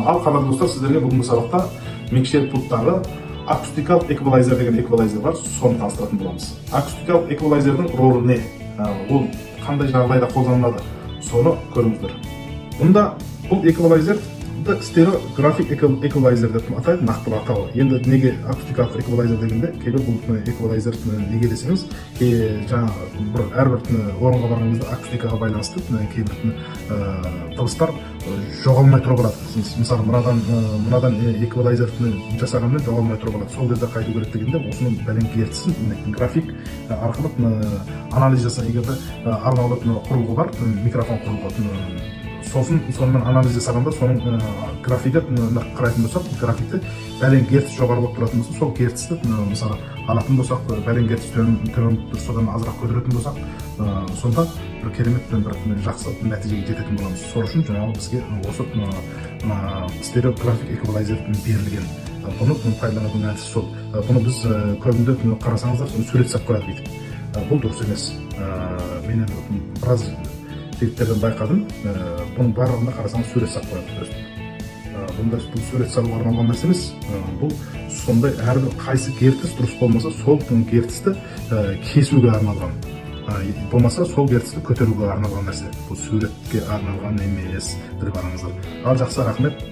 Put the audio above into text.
Ал қадірлі достар, сіздерге бүгінгі сабақта микшер пульттағы акустикалық эквалайзер деген эквалайзер бар, соны таныстыратын боламыз. Акустикалық эквалайзердің ролі не? Ол қандай жағдайда қолданылады? Соны көріңіздер. Бұнда бұл эквалайзер стереографик эквалайзер деп атайды, нақтылы атауы. Енді неге акустикалық эквалайзер дегенде, кейбір бұл эквалайзер неге десеңіз, жаңағы әрбір орынға барғаныңызда акустикаға байланысты кейбір дыбыстар жоғалмай тұрып алады. Мысалы, мынадан эквалайзер жасағанмен жоғалмай тұрып алады. Сол жерде қайту керек дегенде, осының бәлен ертісін график арқылы анализ жасау, егерде арнаулы құрылғы бар, микрофон құрылғы, сонымен анализ жасағанда соның графигі қарайтын болсақ, графикті бәлен герц жоғары болып тұратын болса, сол герцті мысалы алатын болсақ, бәлен герц төмен содан азырақ көтеретін болсақ, сонда бір керемет бір жақсы нәтижеге жететін боламыз. Сол үшін жаңағы бізге осы стереографик эквалайзер берілген. Бұны пайдаланудың әдісі сол. Бұны біз көбінде қарасаңыздар, сурет салып қояды бүйтіп. Бұл дұрыс емес. Мен біраз жігіттерден байқадым, бұның барлығында қарасаңыз сурет салып қояды. Бұнда бұл сурет салуға арналған нәрсе емес, бұл сондай әрбір қайсы герц дұрыс болмаса, сол герцті кесуге арналған. Болмаса, сол герцті көтеруге арналған нәрсе. Бұл суретке арналған емес, біліп алыңыздар. Ал жақсы, рахмет.